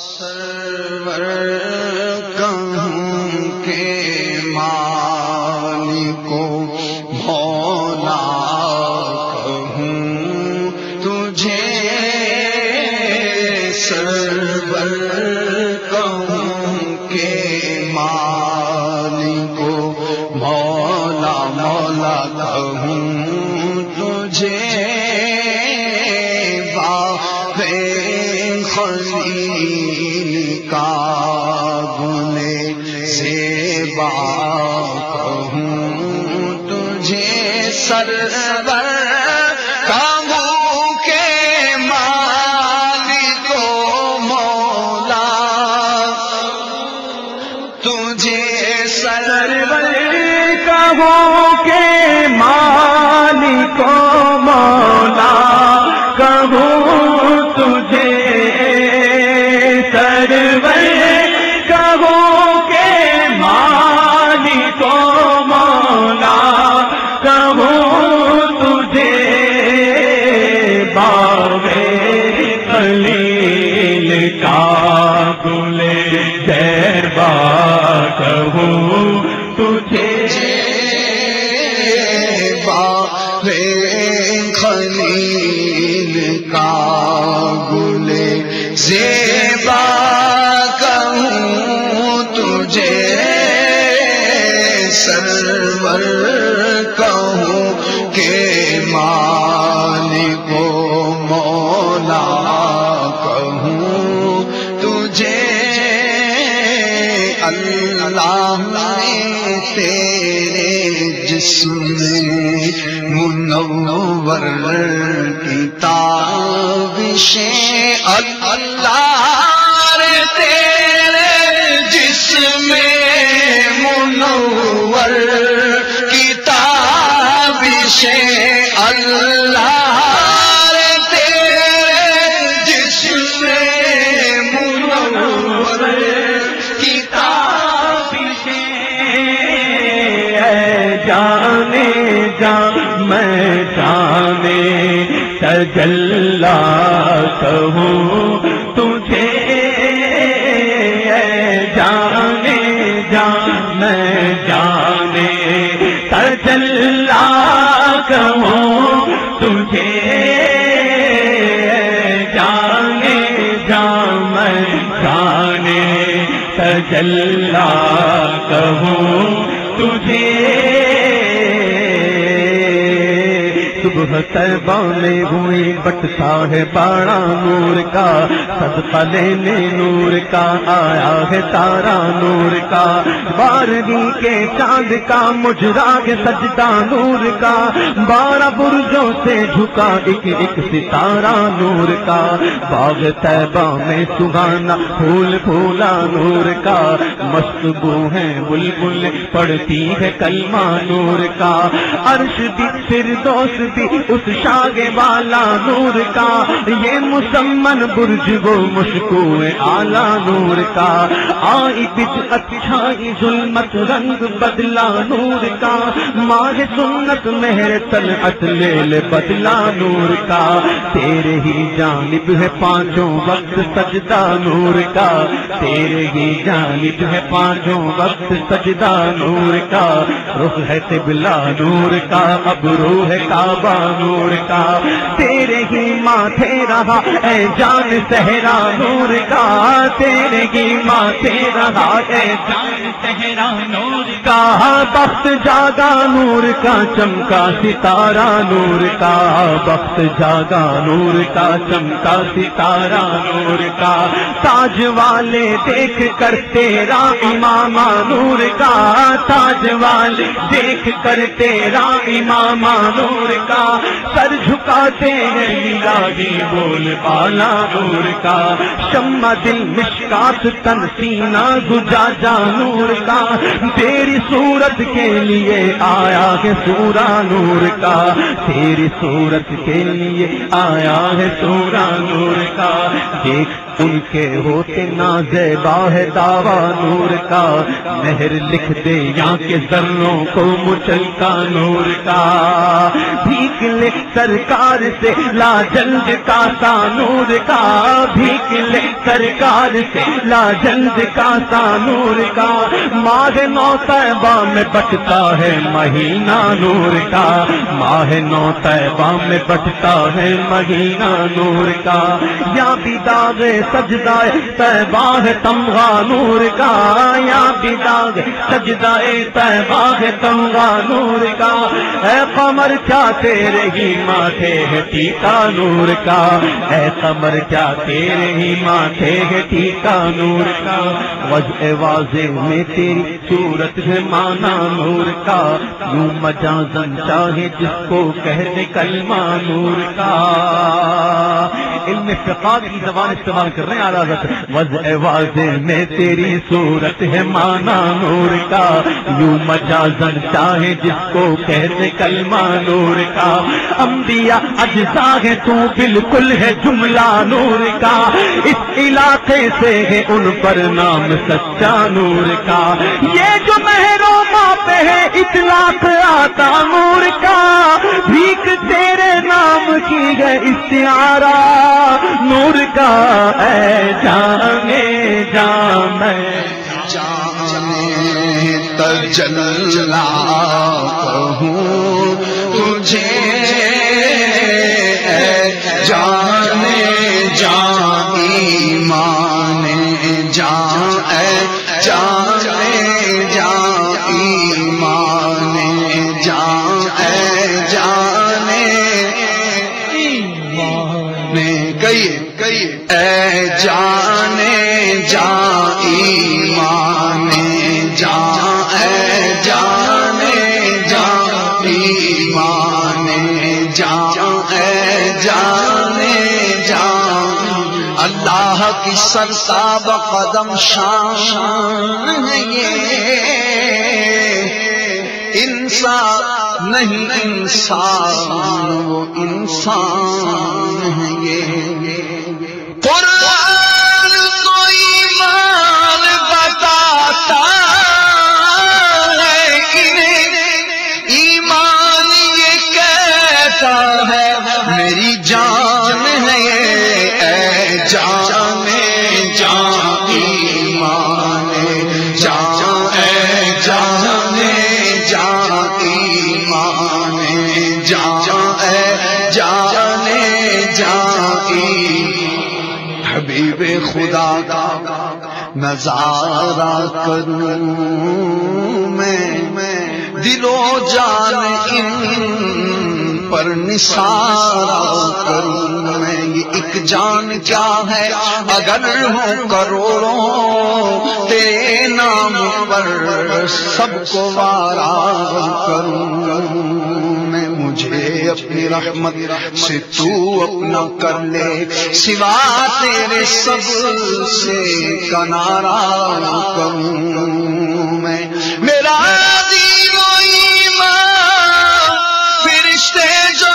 سرور کہوں کے مالکو مولا کہوں تجھے سرور کہوں کے مالکو مولا مولا کہوں تجھے خلیل کا گلے زیبا کہوں تجھے سرور کہوں کے مالکو مولا تجھے سرور کہوں کے مالکو مولا کہوں تجھے سرور کہوں کے مالکو مولا کہوں تجھے باغے خلیل کا گلے زیبا کہوں تجھے باغے خلیل کا گلے زیبا کہوں تجھے سرور کہوں کہ مالکو مولا کہوں تجھے اللہ نے تیرے جسم منور کی تابشیں اللہ تیرے جسم منور کی تابشیں اللہ تیرے جسم منور کی تابشیں جانے جا میں جانے تجلا کہوں تجھے جانے جا میں جانے تجلا کہوں تجھے جانے جا میں جانے تجلا کہوں تجھے صبح طیبہ میں ہوئی بٹتا ہے باڑا نور کا صدقہ لینے نور کا آیا ہے تارا نور کا بارہویں کے چاند کا مجرا ہے سجدہ نور کا 12 برجوں سے جھکا ایک ایک ستارہ نور کا باغ طیبہ میں سہانا پھول پھولا نور کا مست بو ہے بلبل پڑتی ہے کلمہ نور کا عرش بھی فردوس بھی اس شاگے والا نور کا یہ مسمن برج وہ مشکو اعلی نور کا آئی بچ اچھائی ظلمت رنگ بدلا نور کا ماہ سنت مہر طلعت لیل بدلا نور کا تیرے ہی جانب ہے پانچوں وقت سجدہ نور کا تیرے ہی جانب ہے پانچوں وقت سجدہ نور کا رخ ہے قبلہ نور کا اب روح ہے کعبہ نور کا تیرے ہی ماتھے رہا اے جان صحرا نور کا تیرے ہی ماتھے رہا اے جان صحرا نور کا بخت جاگا نور کا چمکا ستارہ نور کا بخت جاگا نور کا چمکا ستارہ نور کا تاج والے دیکھ کر تیرا امامہ نور کا تاج والے دیکھ کر تیرا امامہ نور کا سر جھکاتے ہیں الہی بول بالا نور کا شمع دل مشکات تن سینہ زجاجہ نور کا تیری صورت کے لیے آیا ہے سورہ نور کا تیری صورت کے لیے آیا ہے سورہ نور کا دیکھ ان کے ہوتے نازیبا ہے دعویٰ نور کا، مہر لکھ دے یہاں کے ذروں کو مچلتا نور کا، بھیک لے سرکار سے لا جلد کا سا نور کا، بھیک لے سرکار سے لا جلد کا سا نور کا، ماہ نو طیبہ میں بٹتا ہے مہینہ نور کا، ماہ نو طیبہ میں بٹتا ہے مہینہ نور کا، یا بھی داغ سجدہ طیبہ ہے تمغہ نور کا، یا بھی داغ سجدہ طیبہ ہے تمغہ نور کا، اے قمر کیا تیرے ہی ماتھے ہے ٹیکا نور کا، اے قمر کیا تیرے ہی ماتھے ہے ٹیکا نور کا، وجہ واضح میں تیری صورت ہے مانا نور کا، یوں مجازن چاہے جس کو کہہ دے کلمہ نور کا، علم فقہ کی زبان استعمال کر رہے ہیں اعلیٰ حضرت، وضع واضح میں تیری صورت ہے مانا نور کا، یوں مجازن چاہے جس کو کہہ دے کلمہ نور کا، انبیاء اجزا ہے تو بالکل ہے جملہ نور کا، اس علاقے سے ہے ان پر نام سچا نور کا، یہ جو محروما پہ ہے اطلاق آتا نور کا، بھیک تیرے نام کی ہے استعارہ نور کا، اے جانے جان میں جانے تجلا کہوں تجھے، اے جانے جان ایمان جان، اے جانے جان ایمان جان، اے جانے ایمان کہیے، اے جانے جان ایمان جان، اے جانے جان ایمان جان، اے جانے جان، اللہ کی سرتاب قدم شان ہے یہ، انسان نہیں انسان وہ انسان ہے یہ، قرآن تو ایمان بتاتا ہے انہیں، ایمان یہ کہتا ہے میری جان ہے یہ، اے جان جان ایمان جان، اے جان جان ایمان جان، اے جان جان ایمان، حبیب خدا کا نظارہ کروں میں، دل و جان ان پر نثار کروں میں، یہ ایک جان کیا ہے اگر ہوں کروڑوں، تیرے نام پر سب کو وارا کروں میں، مجھے اپنی رحمت سے تو اپنا کر لے، سوا تیرے سب سے کنارہ کروں میں، میرا دین و ایمان فرشتے جو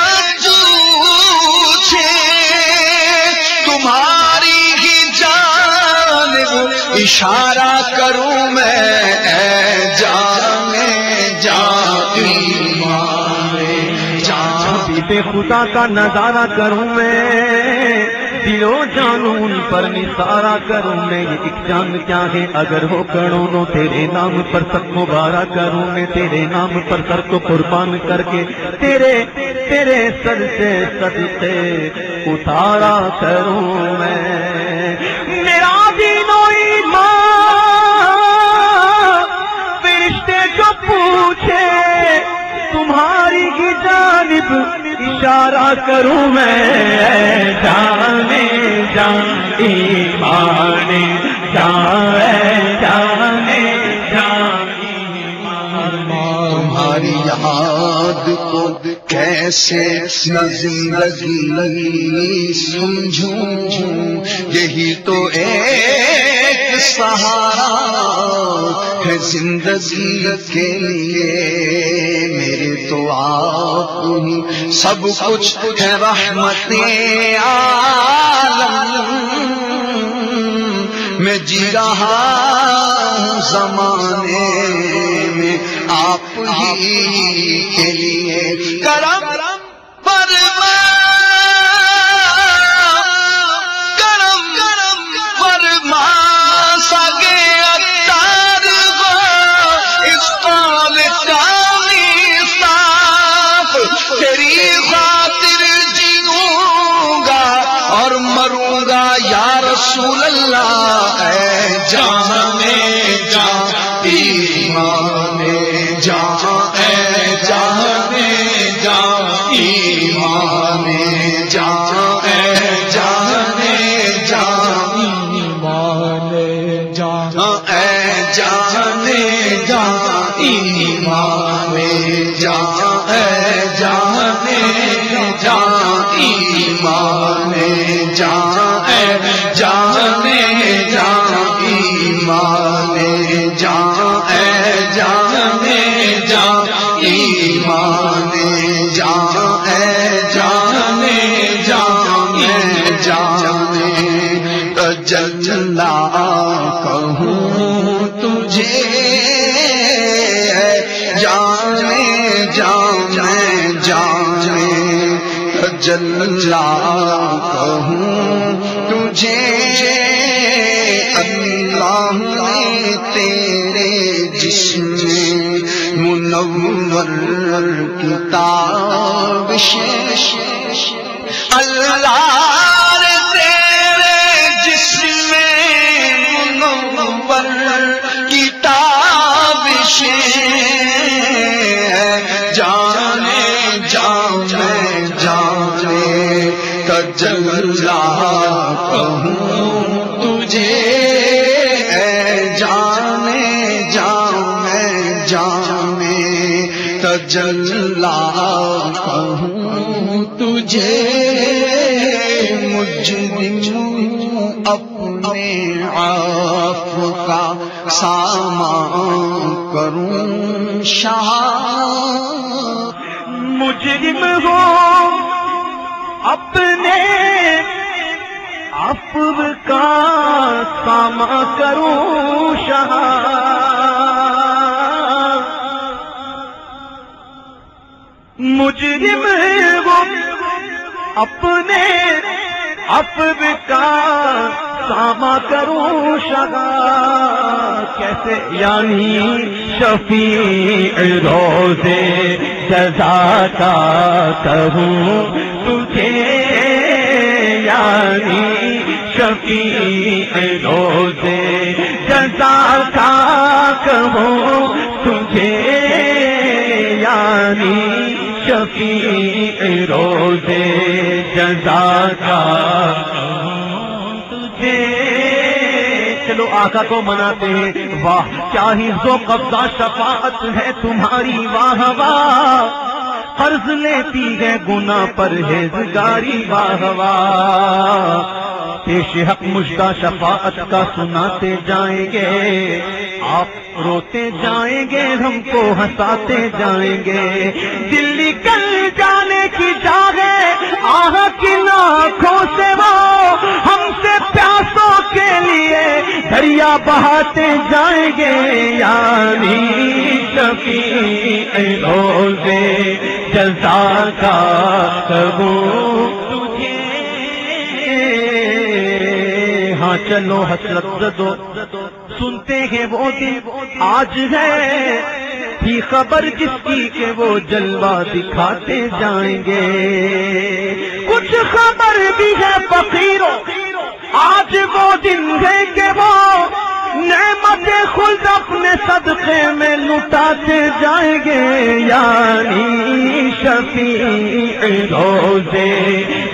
پوچھے تمہاری ہی جانب اشارہ کروں میں، اے جانے جان ایمان جان، بے خدا کا نظارہ کروں میں، دل و جانوں ان پر نثارہ کروں میں، یہ ایک جان کیا ہے اگر ہو کروڑوں، تیرے نام پر سب کو بارہ کروں میں، تیرے نام پر سر کو قربان کر کے تیرے سر سے صدقے اتارا کروں میں، میرا دین و ایمان فرشتے جو پوچھے تمہاری کی جانب اشارہ کروں میں، جانے جان ایمان جان، جانے جان ایمان، تمہاری یاد کو کیسے نہ زندگی سمجھوں، یہی تو ایک سہارا ہے زندگی کے لیے، میرے تو آپ ہی سب کچھ ہے رحمت عالم، میں جی رہا ہوں زمانے میں آپ ہی کے لیے کرم فرما سگے اتار ہو اس قول کامی صاف تیری خاطر جیوں گا اور مروں گا یا رسول اللہ اے جان جان ایمان جان اے جان جان ایمان جان اے جان جان ایمان جان اے جان جان ایمان جان اے جان جان ایمان جان اے جان جان ایمان جان اے جان جان ایمان جان اے جان جان جان تجلا کہوں تجھے جان جان جان تجلا کہوں تجھے اللہ نے تیرے جسم منور کتاب اللہ نے تیرے جسم منور کتاب جانے جانے جانے تجلا کہوں تجھے جانے جانے جانے تجلا کہوں تجھے مجرم اپنے عفو کا سامان کروں شاہ مجرم ہو اپنے عفو کا ساما کروں شاہ مجرم ہو اپنے عفو کا ساما کروں شاہ کیسے یعنی شفیع روزے جزا کا کہوں تجھے یعنی شفیع روزے جزا کا کہوں تجھے یعنی شفیع روزے جزا کا کہوں تجھے چلو آقا کو مناتے ہیں واہ کیا ہی ذو قبضہ شفاعت ہے تمہاری واہ واہ قرض لیتی ہے گناہ پرہیزگاری واہ واہ پیش حق مجدہ شفاعت کا سناتے جائیں گے آپ روتے جائیں گے ہم کو ہنساتے جائیں گے دل نکل جانے کی جاگے آہ کی آنکھوں سے وہ ہم سے پیاسوں کے لیے دریا بہاتے جائیں گے یعنی شفیع روزے جزا کا کہوں تجھے ہاں چلو حسرت زدو سنتے ہیں وہ دن آج ہے تھی خبر جس کی کہ وہ جلوہ دکھاتے جائیں گے کچھ خبر بھی ہے فقیروں آج وہ دن ہے کہ وہ نعمت خلد اپنے صدقے میں لٹاتے جائیں گے یعنی شفیع روزے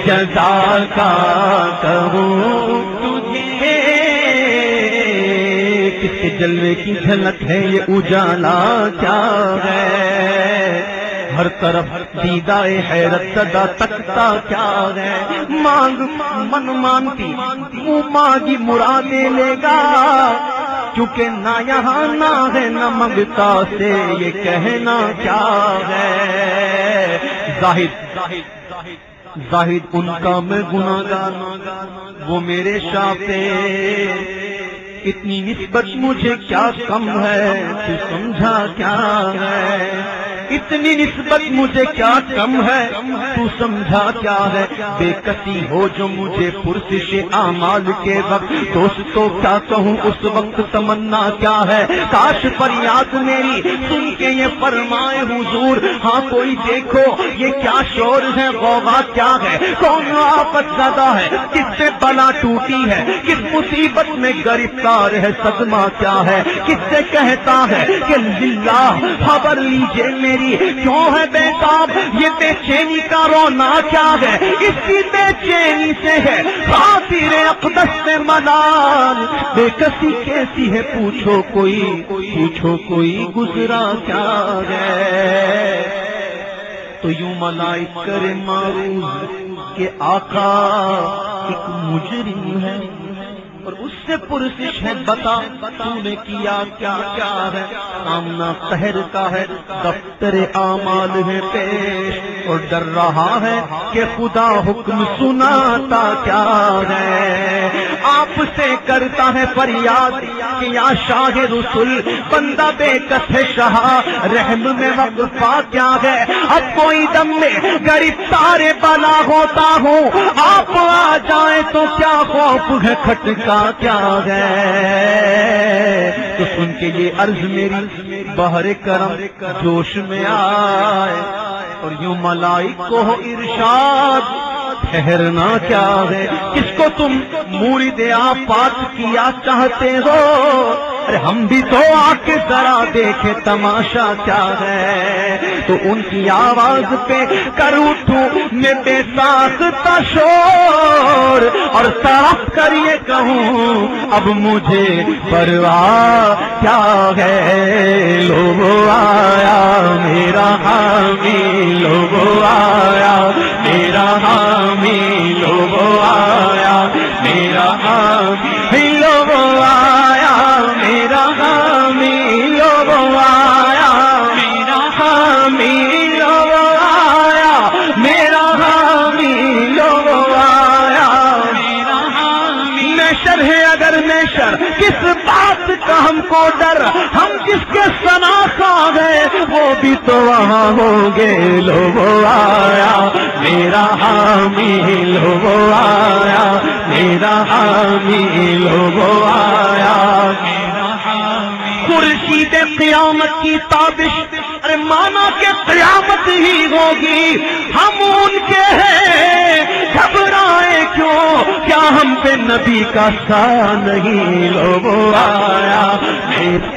جزا کا کہوں تجھے کس کے جلوے کی جھلک ہے یہ اجالا کیا ہے ہر طرف دیدائے حیرت صدا تکتا کیا ہے مانگ من مانتی منہ مانگی مرادیں لے گا کیونکہ نہ یہاں نہ ہے نہ منگتا سے یہ کہنا کیا ہے زاہد ان کا میں گناہگار وہ میرے شاہ پہ اتنی نسبت مجھے کیا کم ہے، تو سمجھا کیا ہے؟ اتنی نسبت مجھے کیا کم ہے، تو سمجھا کیا ہے؟ بے کسی ہو جو مجھے پرسش اعمال کے وقت، دوستوں کیا کہوں اس وقت تمنا کیا ہے؟ کاش فریاد میری سن کے یہ فرمائے حضور، ہاں کوئی دیکھو یہ کیا شور ہے، غوغا کیا ہے، کون آفت زدہ ہے، کس سے بلا ٹوٹی ہے، کس مصیبت میں گرفتار ہے، صدمہ کیا ہے، کس سے کہتا ہے کہ للہ خبر لیجئے میری کیوں ہے بے تاب، یہ بے چینی کا رونا کیا ہے، اس کی بے چینی سے ہے خاطر اقدس سے ملال، بے کسی کیسی ہے پوچھو کوئی گزرا کیا ہے؟ تو یوں ملائک کرے معروض کہ آقا ایک مجرم ہے، اور اس سے پرسش ہے بتا تو نے کیا کیا کیا ہے؟ سامنا قہر کا ہے، دفتر اعمال ہے پیش، اور ڈر رہا ہے کہ خدا حکم سناتا کیا ہے؟ آپ سے کرتا ہے فریاد کہ یا شاہ رسول، بندہ بے کس ہے شاہ، رحم میں وقفہ کیا ہے؟ اب کوئی دم میں گرفتار بلا ہوتا ہوں، آپ آ جائیں تو کیا خوف ہے، کھٹکا کیا ہے؟ تو سن کے یہ عرض میری بہر کرم جوش میں آئے، اور یوں ملائک کو ہو ارشاد ٹھہرنا کیا ہے؟ کس کو تم مورد آفات کیا چاہتے ہو؟ ارے ہم بھی تو آ کے ذرا دیکھے تماشا کیا ہے؟ تو ان کی آواز پہ کر اٹھوں میں بے ساختہ شور، اور صاف کر یہ کہوں اب مجھے پرواہ کیا ہے؟ لوگو آیا میرا حامی، لوگو آیا میرا حامی، لوگو آیا میرا حامی، لوگو آیا میرا حامی، لوگو آیا میرا حامی، لوگو آیا میرا حامی، لوگو آیا میرا حامی۔ نیشر ہے اگر نیشر کس بات کا ہم کو ڈر، ہم جس کے ثنا کھا گئے وہ بھی تو وہاں ہوں گے، لوگو آیا میرا حامی، لوگو آیا میرا حامی، لوگو آیا میرا حامی۔ خورشید قیامت کی تابش، ارے مانا کہ قیامت ہی ہوگی، ہم ان کے ہیں گھبرائے کیوں، کیا ہم پہ نبی کا سا نہیں؟ لوگو آیا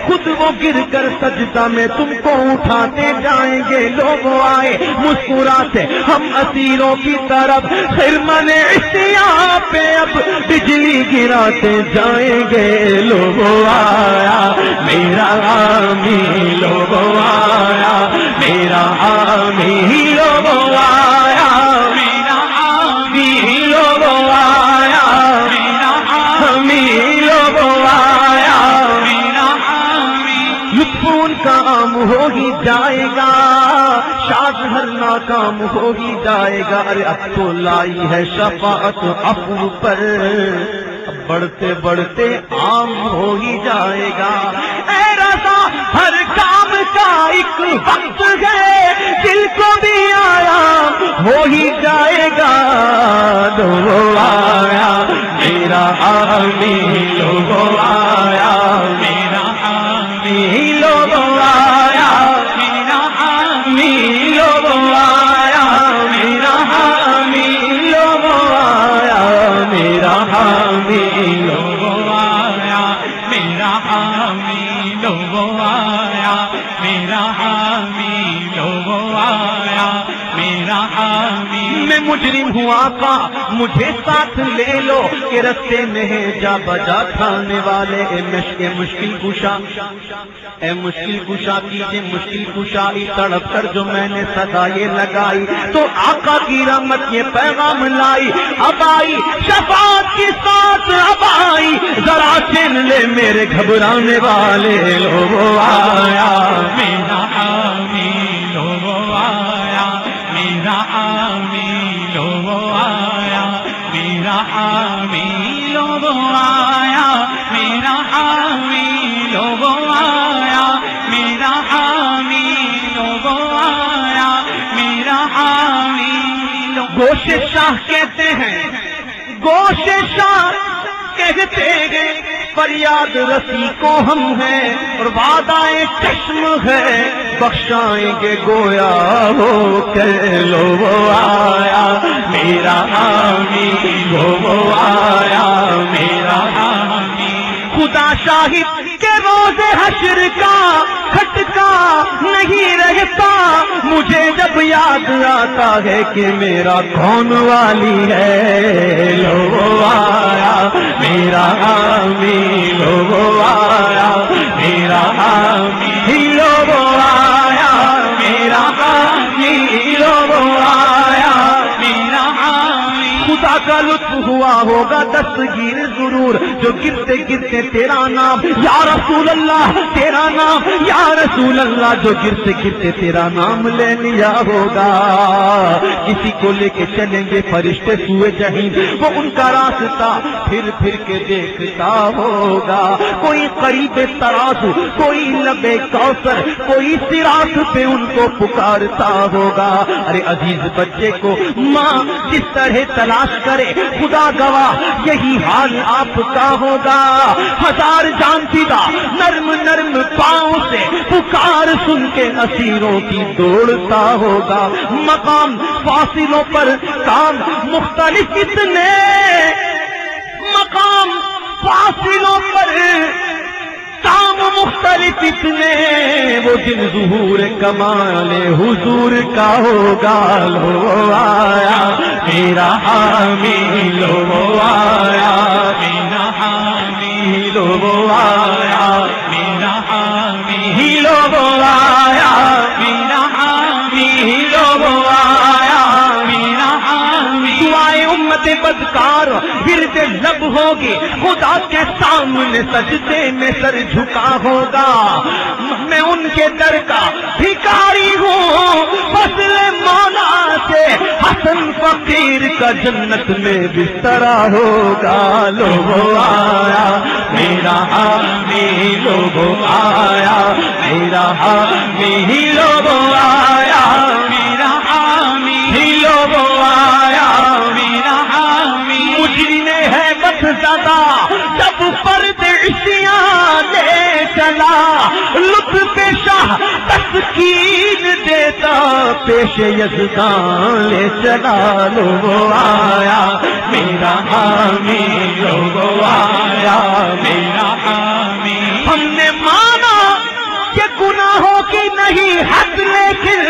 خود وہ گر کر سجدہ میں تم کو اٹھاتے جائیں گے، لوگو آئے مسکراتے ہم اسیروں کی طرف، خرمن عصیاں پہ اب بجلی گراتے جائیں گے، لوگو آیا میرا حامی، لوگو آیا میرا حامی، لوگو آیا میرا حامی، لوگو آیا میرا حامی، لوگو آیا میرا حامی۔ لطف ان کا عام ہو ہی جائے گا، شاد ہر ناکام ہو ہی جائے گا، ارے اب تو لائی ہے شفاعت عفو پر، بڑھتے بڑھتے عام ہو ہی جائے گا۔ اے رضا ہر کام کا ایک وقت ہے، دل کو بھی آیا ہو ہی جائے گا، لوگو آیا میرا حامی، لوگو آیا میرا حامی، لوگو آیا میرا حامی، لوگو آیا میرا حامی، لوگو آیا میرا حامی، لوگو آیا میرا حامی، لوگو آیا میرا حامی، لوگو آیا میرا حامی۔ میں مجرم ہوں آقا مجھے ساتھ لے لو، کہ رستے میں ہے جا بجا کھانے والے، اے مشکل کشا، اے مشکل کشا کیجئے مشکل کشائی، تڑپ کر جو میں نے صدا یہ لگائی، تو آقا کی رحمت یہ پیغام لائی، اب آئی شفاعت کی ساتھ، اب آئی ذرا چن لے میرے گھبرانے والے، لوگو آیا میرا حامی، لوگو آیا میرا حامی، لوگو آیا میرا حامی، لوگو آیا میرا حامی۔ گوش شاہ کہتے ہیں، گوش شاہ کہتے ہیں، فریاد رسی کو ہم ہیں اور وعدہ چشم ہے، بخشائیں گے گویا ہو کہ لو وہ آیا میرا حامی، لو وہ آیا میرا حامی۔ خدا شاہد کے روز حشر کا کھٹکا نہیں رہتا مجھے جب یاد آتا ہے کہ میرا کون والی ہے، لو وہ آیا میرا حامی، لو وہ آیا میرا حامی، لو وہ آیا میرا حامی، لو وہ آیا میرا حامی۔ خدا کا لطف ہوا ہوگا دستگیر ضرور جو گرتے گرتے تیرا نام یا رسول اللہ، تیرا نام یا رسول اللہ، جو گرتے گرتے تیرا نام لے لیا ہوگا۔ کسی کو لے کے چلیں گے فرشتے سوئے جہنم، وہ ان کا راستہ پھر پھر کے دیکھتا ہوگا۔ کوئی قریب ترازو، کوئی لبے کوثر، کوئی صراط پہ ان کو پکارتا ہوگا۔ ارے عزیز بچے کو ماں جس طرح تلاش کرے، خدا گواہ یہی حال آپ کا ہوگا۔ ہزار جان فدا نرم نرم پاؤں سے پکار سن کے اسیروں کی دوڑتا ہوگا۔ مقام فاصلوں پر کام مختلف اتنے، مقام فاصلوں پر کام مختلف اتنے، وہ دن ظہور کمال حضور کا ہوگا۔ لو آیا میرا حامی، لو آیا میرا حامی، لو آیا میرا حامی، لو آیا میرا حامی، لو آیا میرا حامی۔ دعائیں امت بدکار ورد لب ہوگی، خدا کے سامنے سجدے میں سر جھکا ہوگا۔ میں ان کے در کا بھکاری ہوں، فضل مولا سے حسن فقیر کا جنت میں بسترا ہوگا۔ لو آیا میرا حامی، لو آیا میرا حامی، لو آیا میرا حامی، لو آیا میرا حامی۔ مجرم ہے بس زدہ جب پردیسیاں لے چلا، لطف شاہ تسکین دیتا پیش یزدان لے چلا۔ لو آیا میرا حامی، لو آیا میرا حامی۔ ہم نے مانا کہ گناہوں کی نہیں حد، لیکن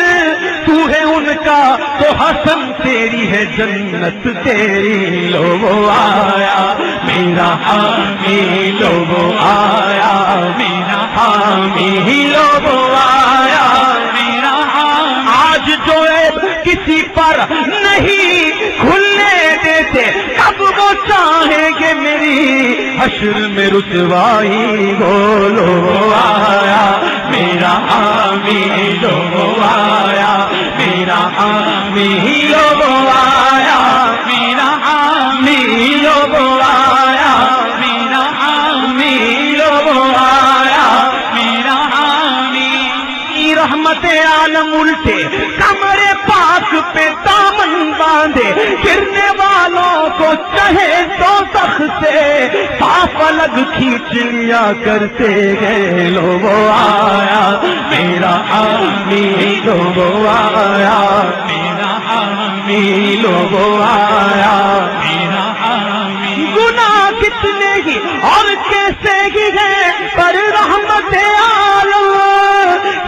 تو ہے ان کا تو حسن تیری ہے جنت تیری۔ لو آیا میرا حامی، لو آیا میرا حامی، لو آیا میرا حامی۔ آج جو عیب کسی پر نہیں کھلنے دیتے، اب وہ چاہیں گے میری حشر میں رسوائی ہو۔ لو آیا میرا حامی، لو آیا میرا حامی، لو آیا میرا حامی، لو آیا میرا حامی، لو آیا میرا حامی۔ رحمت عالم الٹے کمر پاک پہ دامن باندھے، گرنے والوں کو چاہے دوزخ سے صاف الگ کھینچ لیا کرتے ہیں۔ لو آیا میرا حامی، لو آیا میرا حامی، لو آیا میرا حامی۔ گناہ کتنے ہی اور کیسے ہی ہیں پر رحمت عالم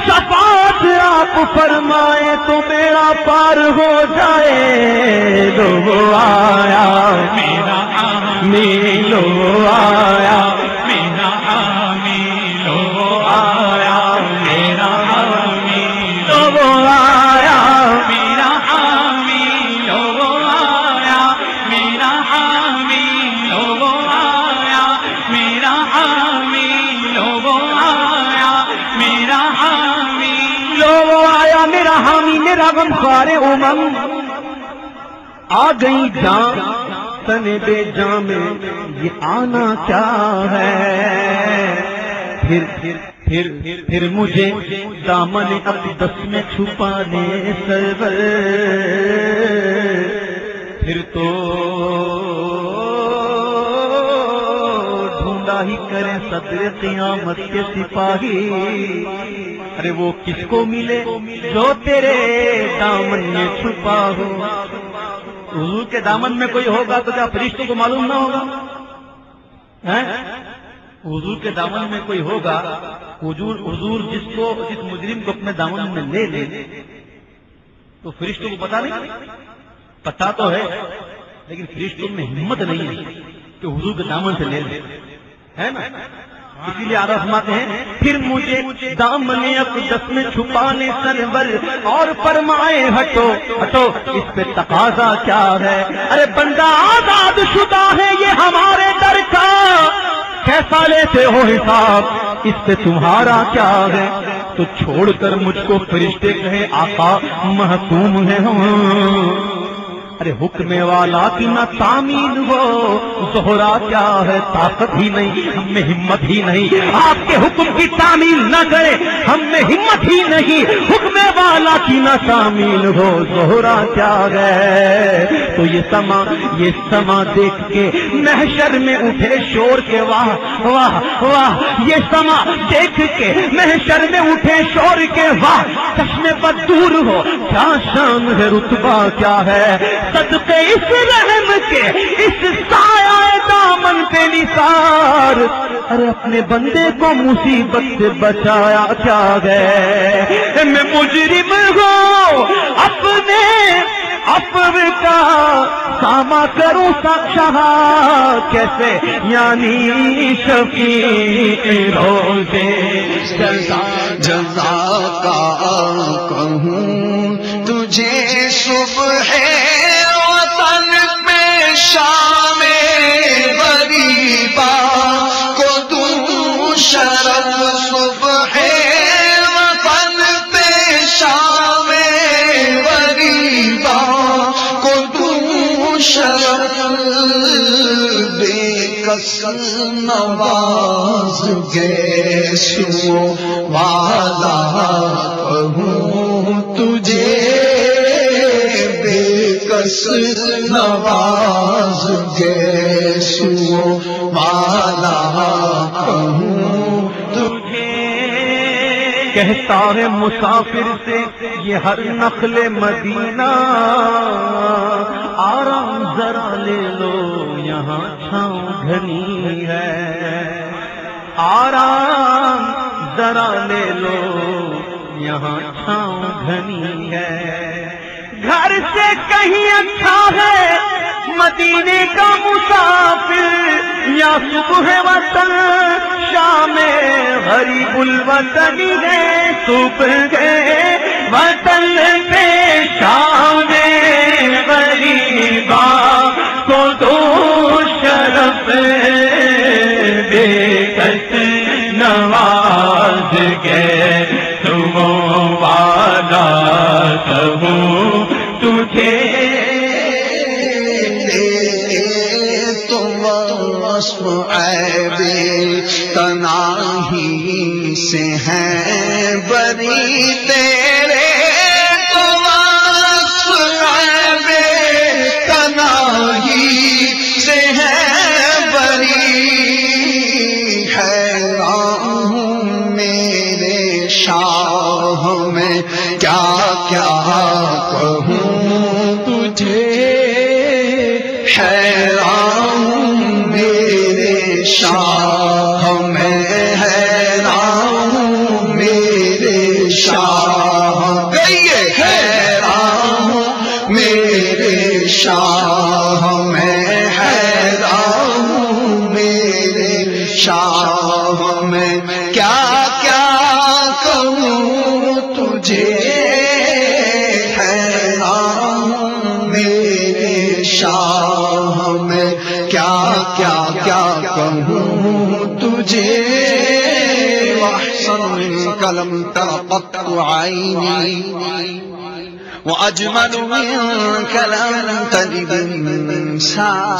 شفاعت آپ فرمائے تو میرا پار ہو جائے۔ لو آیا میرا حامی، لو آیا میرا حامی، لو آیا میرا حامی، لو آیا میرا حامی، لو آیا میرا حامی، لو آیا میرا حامی، لو آیا میرا حامی، لو آیا میرا حامی۔ میرا غمخوار آ گئی جان تنے بے جان میں، یہ آنا کیا ہے؟ پھر مجھے دامن اقدس میں چھپانے سرور، پھر تو ڈھونڈا ہی کریں صدر قیامت کے سپاہی. ارے وہ کس کو ملے جو تیرے دامن میں چھپا ہو. حضور کے دامن میں کوئی ہوگا تو کیا فرشتوں کو معلوم نہ ہوگا؟ حضور کے دامن میں کوئی ہوگا، حضور جس مجرم کو اپنے دامن میں لے لے تو فرشتوں کو پتا نہیں؟ پتا تو ہے لیکن فرشتوں میں ہمت نہیں ہے کہ حضور کے دامن سے لے لے، ہے نا؟ اسی لیے آپ فرماتے ہیں پھر مجھے دامن اقدس میں چھپانے سرور اور فرمائے ہٹو ہٹو، اس پہ تقاضا کیا ہے؟ ارے بندہ آزاد شدہ ہے یہ ہمارے در کا، کیسا لیتے ہو حساب، اس پہ تمہارا کیا ہے؟ تو چھوڑ کر مجھ کو فرشتے کہے آقا محکوم ہے ہم. ارے حکم والا کی نہ تعمیل ہو، زہرا کیا ہے طاقت ہی نہیں، ہم میں ہمت ہی نہیں، آپ کے حکم کی تعمیل نہ کرے ہم میں ہمت ہی نہیں، حکم والا کی نہ تعمیل ہو، زہرا کیا ہے. تو یہ سما دیکھ کے محشر میں اٹھے شور کے واہ واہ واہ، یہ سما دیکھ کے محشر میں اٹھے شور کے واہ، چشمے پر دور ہو کیا شان ہے رتبہ کیا ہے، صدقے اس رحم کے اس سایہ دامن پہ نثار. ارے اپنے بندے کو مصیبت سے بچایا کیا گئے، میں مجرم ہوں اپنے عفو کا ساما کروں شہا کیسے، یعنی شفیع روزے جزا کا کہوں تجھے صبح وطن میں شام غریبا کو دوں شرف، صبح وطن پہ شام غریبا کو دوں شرف، بے کس نواز گیسو والا کہوں تجھے، نواز گیسو والا کہوں تجھے. کہتا ہے مسافر سے یہ ہر نخل مدینہ، آرام ذرا لے لو یہاں چھاؤں گھنی ہے، آرام ذرا لے لو یہاں چھاؤں گھنی ہے. گھر سے کہیں اچھا ہے مدینے کا مسافر، یا صبح وطن شام غریب الوطن ہے، صبح وطن پہ شام غریبا کو دو شرف، بے کس نواز کے تم والا کہوں تجھے. تم وصف عیب تناہی سے ہیں بری تیرے، تم وصف عیب تناہی سے ہیں بری، حیران ہوں میرے شاہ میں کیا کیا کہوں تجھے، حیران میرے شاہ میں، حیران میرے شاہ، گئیے حیران میرے شاہ میں، حیران میرے شاہ میں کیا کیا کہوں تجھے، شاہ میں کیا کیا کیا کہوں تجھے. وأحسن منك لم تر قط عيني، وأجمل منك لم تلد النساء،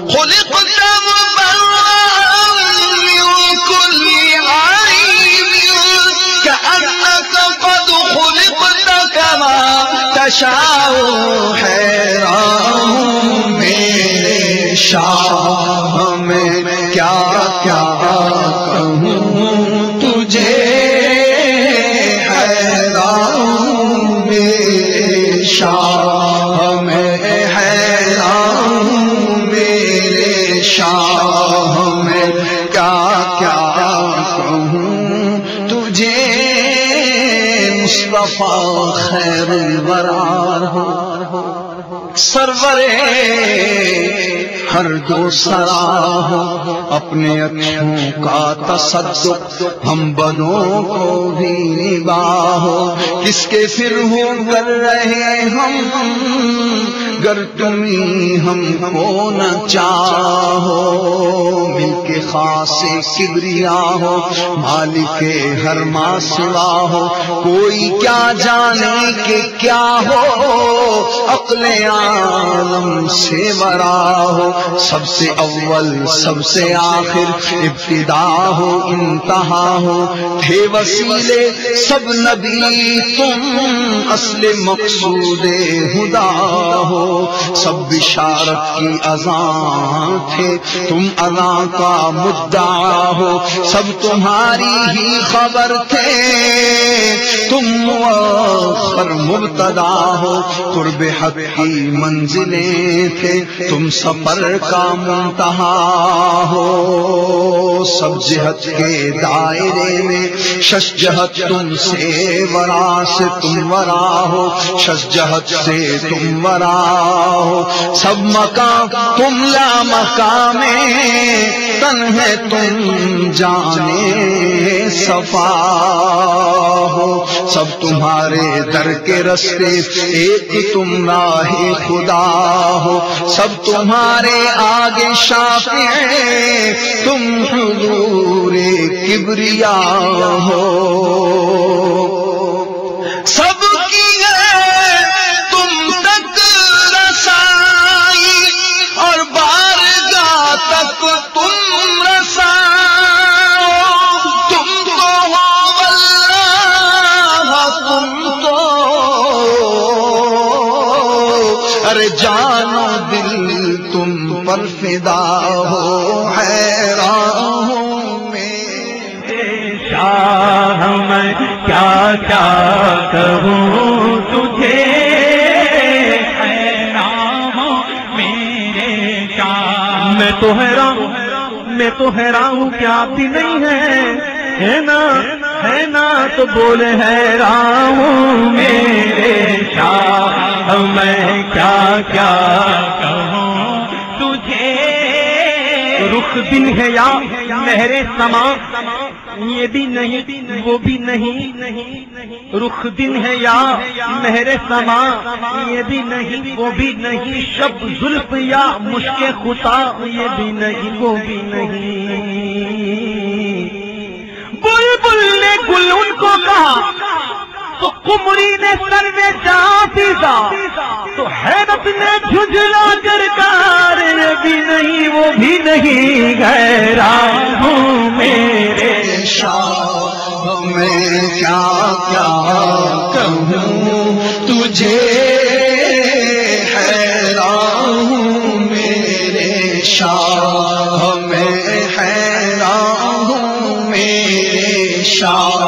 خلقت مبرأ من كل عيب، كأنك قد خلقت كما تشاء کیا کیا کہوں تجھے حیران میرے شاہ میں حیران میرے شاہ میں کیا کیا کہوں تجھے مصطفیٰ خیر الورا ہو سرورے ہر دو سرا ہو اپنے اکھوں کا تصدق ہم بدوں کو بھی نباہ ہو کس کے پھر ہو کر رہے ہم گر تمہیں ہم کو نہ چاہو مل کے خاص کبریا ہو مالک ہر ما سوا ہو کوئی کیا جانے کہ کیا ہو عقل عالم سے ورا ہو سب سے اول سب سے آخر ابتدا ہو انتہا ہو تھے وسیلے سب نبی تم اصل مقصود خدا ہو سب بشارت کی اذان تھے تم اذان کا مدعا ہو سب تمہاری ہی خبر تھے تم مؤخر مبتدا ہو قرب حق کی منزلیں تھے تم سفر کا منتہا ہو سب جہت کے دائرے میں شش جہت تم سے ورا سے تم ورا ہو شش جہت سے تم ورا ہو سب مقام تم لا مقام تن ہے تم جانے صفا ہو سب تمہارے در کے رستے ایک تم راہ خدا ہو سب تمہارے آگے شافع تم حضور کبریا ہو سب کی ہے تم تک رسائی اور بارگاہ تک تم رساؤ تم تو ہو واللہ تم تو ارے جانو دل تم پر فدا ہو حیران ہوں میرے شاہ میں کیا کیا کہوں تجھے حیران ہوں میرے شاہ میں تو حیران ہوں کیا بھی نہیں ہے نا تو بولے حیران ہوں میرے شاہ میں کیا کیا کہوں تجھے رخ دن ہے یا مہر سما یہ بھی نہیں وہ بھی نہیں رخ دن ہے یا مہر سما یہ بھی نہیں وہ بھی نہیں شب زلف یا مشک خطا یہ بھی نہیں وہ بھی نہیں بلبل نے گل ان کو کہا تو قمری نے سر میں جہاں پیسا تو حیرت نے جھجلا کر کار یہ بھی نہیں وہ بھی نہیں حیران ہوں میرے شاہ میں کیا کیا کہوں تجھے حیران ہوں میرے شاہ میں حیران ہوں میرے شاہ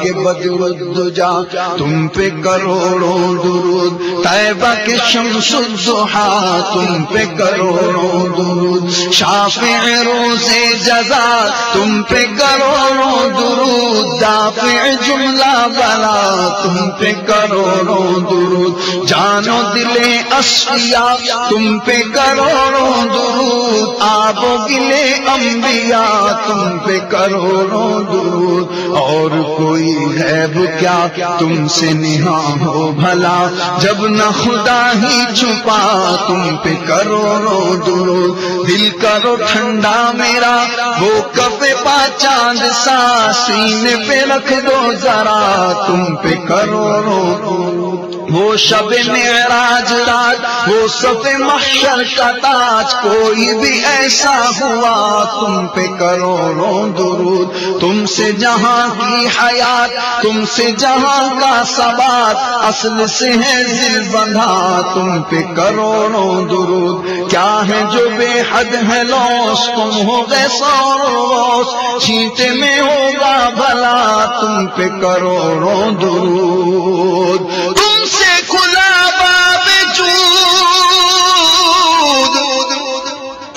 کے بدر الدجا تم پہ کروڑوں درود طیبہ کے شمس الضحا تم پہ کروڑوں درود شافع روز جزا تم پہ کروڑوں درود دافع جملہ بلا تم پہ کروڑوں درود جان و دل اصفیاء تم پہ کروڑوں درود آب و گل انبیاء تم پہ کروڑوں درود اور کوئی غیب کیا تم سے نہاں ہو بھلا جب نہ خدا ہی چھپا تم پہ کروڑوں درود دل کرو ٹھنڈا میرا وہ کفے پا چاند سا سینے پہ رکھ دو ذرا تم پہ کروڑوں درود وہ شب معراج رات، وہ صف محشر کا تاج، کوئی بھی ایسا ہوا تم پہ کروڑوں درود، تم سے جہاں کی حیات، تم سے جہاں کا ثبات، اصل سے ہے دل بندھا تم پہ کروڑوں درود، کیا ہے جو بے حد ہے لوس، تم ہو گے سوروس، چھینٹے میں ہوگا بھلا تم پہ کروڑوں درود، تم سے کھلا باب جود،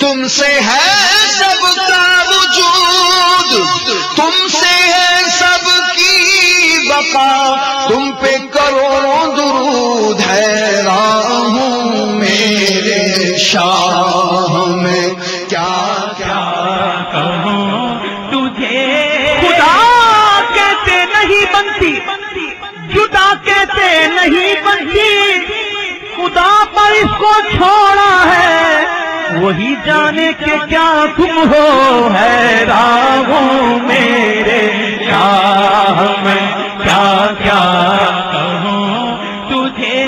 تم سے ہے سب کا وجود، تم سے ہے سب کی بقا، تم پہ کروڑوں درود، حیران ہوں میرے شاہ میں کیا کیا کہوں تجھے، خدا کہتے نہیں بنتی، جدا کہتے نہیں بنتی، خدا پر اس کو چھوڑا ہے، وہی جانے کہ کیا تم ہو، حیران ہوں میرے شاہ میں کیا کیا کہوں تجھے،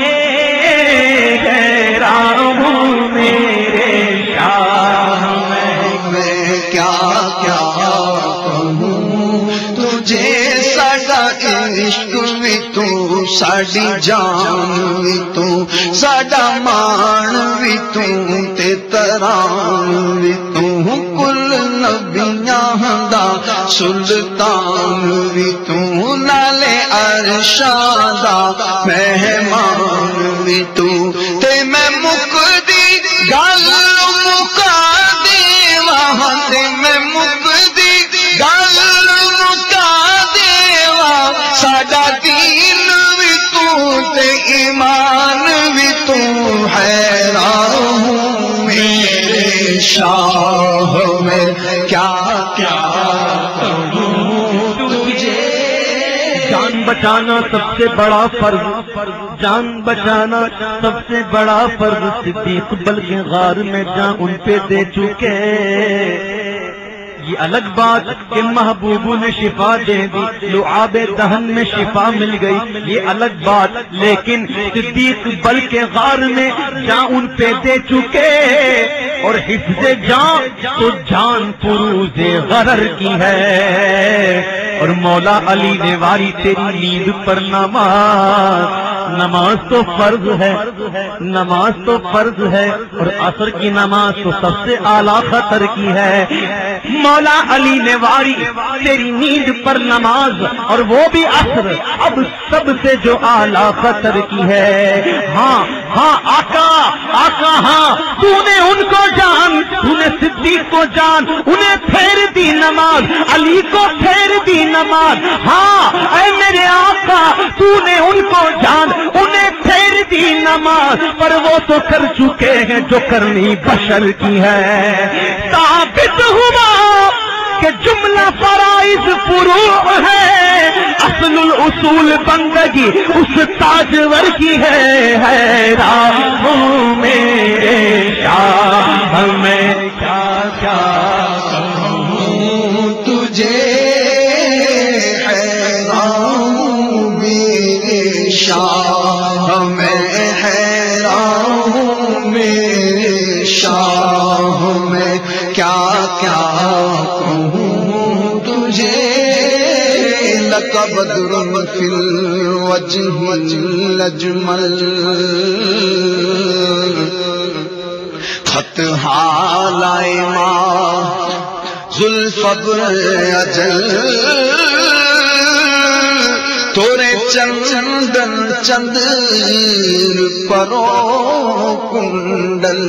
حیران ہوں میرے شاہ میں کیا کیا کہوں تجھے، ساڈا عشق بھی تو، ساڈی جان بھی تو، ساڈا مان بھی تو، تے تران بھی تو، کل نبیاں دا سلطان بھی تو، نالے عرشاں دا مہمان بھی تو، تے میں مکدی گل مکا دیواں، تے میں مکدی گل مکا دیواں، ساڈا دین بھی تو تے ایمان بھی تو، حیران ہوں میرے شاہ میں کیا کیا کہوں تجھے، جان بچانا سب سے بڑا فرض، جان بچانا سب سے بڑا فرض، صدیق بلکہ غار میں جان ان پہ دے چکے، یہ الگ بات کہ محبوب نے شفا دے دی، لعاب دہن میں شفا مل گئی، یہ الگ بات، لیکن صدیق بلکہ غار میں جان ان پہ دے چکے، اور حفظ جان تو جان فروز غرر کی ہے، اور مولا علی نے واری تیری نیند پر نماز، نماز تو فرض ہے، نماز تو فرض ہے، اور عصر کی نماز تو سب سے اعلیٰ خطر کی ہے، مولا علی نے واری تیری نیند پر نماز، اور وہ بھی عصر، اب سب سے جو اعلیٰ خطر کی ہے، ہاں ہاں آقا آقا ہاں، تو نے ان کو جان، تو نے صدیق کو جان، انہیں پھیر دی نماز، علی کو پھیر دی نماز، ہاں اے میرے آقا تو نے ان کو جان، انہیں پھیر دی نماز، پر وہ تو کر چکے ہیں جو کرنی بشر کی ہے، ثابت ہوا کہ جملہ فرائض فروع ہے، اصل الاصول بندگی اس تاجور کی ہے، حیران ہوں میرے شاہ میں کیا کیا کہوں تجھے، حیران ہوں میرے شاہ میں، حیران ہوں میرے شاہ میں کیا کیا کہوں تجھے، لک بدر فی الوجہ الاجمل، خط حالائے ماں ذوالفضل اجل، تورے چندن چند پرو کنڈل،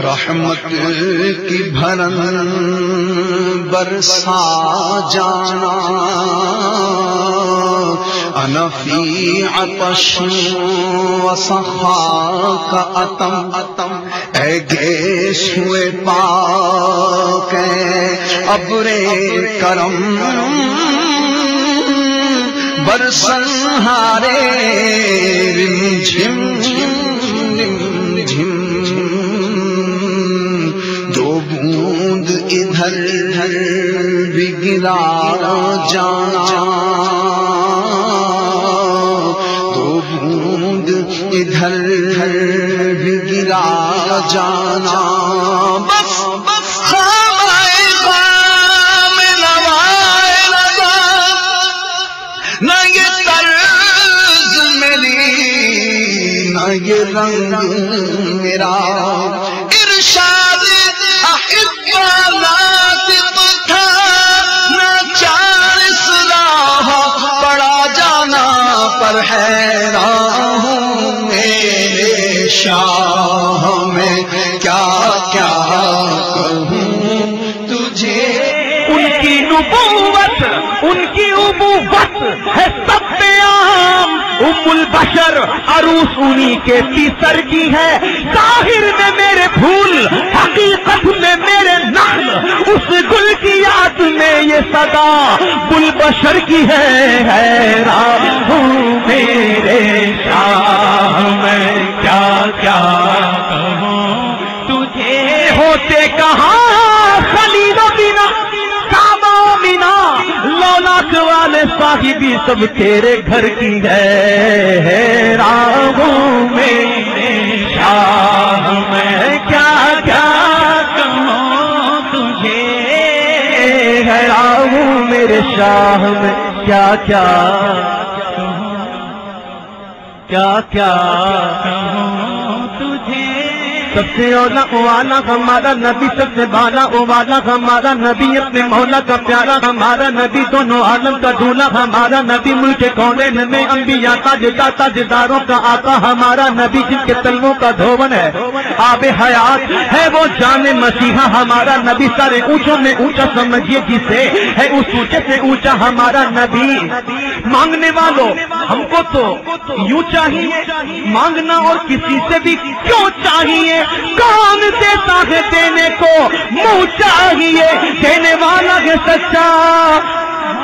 رحمت کی بھرن برسا جانا، انا فی عطش وسخا کا اتم، اے گیس ہوئے پاک ابر کرم، برسن ہارے رم جھم رم جھم، دو بوند ادھر بھی گرا جانا، ادھر بھی گرا جانا بس خام نوائے لگا نہ یہ طرز میری نہ یہ رنگ میرا ارشاد احبا ناطق تھا نہ چار اصلاح پڑا جانا پر حیران ہوں میرے شاہ میں کیا کیا کہوں تجھے ان کی نبوت ان کی ابوت ہے سب پہ عام ام البشر عروس انہی کے تیسر کی ہے ظاہر میں میرے پھول حقیقت میں میرے نخل اس گل کی یاد میں یہ صدا گل بشر کی ہے حیران ہوں میرے شاہ میں کیا کیا کہوں تجھے ہوتے کہاں خلیل و بینا کعبہ و مینا لولاک والے صاحبی سب تیرے گھر کی ہے حیران ہوں میرے شاہ میں کیا کیا کہوں تجھے حیران ہوں میرے شاہ میں کیا کیا کیا کیا کہوں تجھے سب سے اولا والا ہمارا نبی سب سے بالا والا ہمارا نبی اپنے مولا کا پیارا ہمارا نبی دونوں عالم کا دولہا ہمارا نبی ملک کونین میں انبیاء تاجداروں کا آقا ہمارا نبی جن کے تلووں کا دھون ہے آب حیات ہے وہ جان مسیحا ہمارا نبی سارے اونچوں میں اونچا سمجھیے جسے ہے اس اونچے سے اونچا ہمارا نبی مانگنے والوں ہم کو تو یوں چاہیے مانگنا اور کسی سے بھی کیوں چاہیے کون دیتا ہے دینے کو منہ چاہیے دینے والا ہے سچا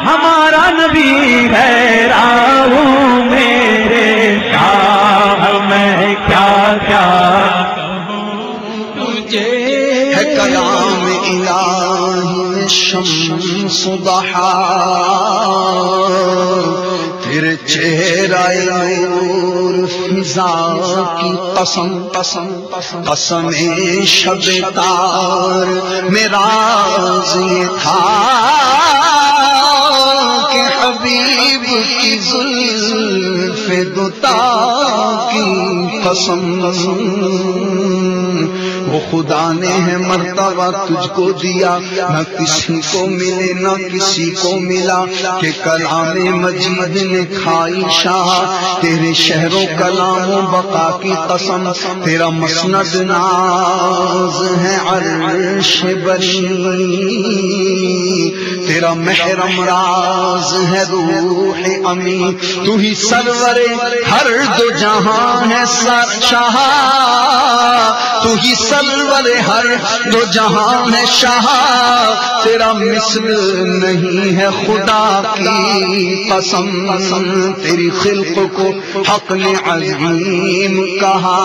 ہمارا نبی حیران ہوں میرے شاہ میں کیا کیا کہوں تجھے ہے کلام الہی شمس ضحا تیرے چہرہ نور فضا کی قسم قسم شب تار میرا یہ تھا کہ حبیب کی زلف دوتا کی قسم وہ خدا نے ہے مرتبہ تجھ کو دیا نہ کسی کو ملے نہ کسی کو ملا کہ کلام مجید نے کھائی شاہ تیرے شہر و کلام و بقا کی قسم تیرا مسند ناز ہے عرش بری تیرا محرم راز ہے روح امی تو ہی سرور ہر دو جہاں ہے شاہ تو ہی سرور ہر دو جہاں ہے شاہ تیرا مثل نہیں ہے خدا کی قسم تیری خلق کو حق نے عظیم کہا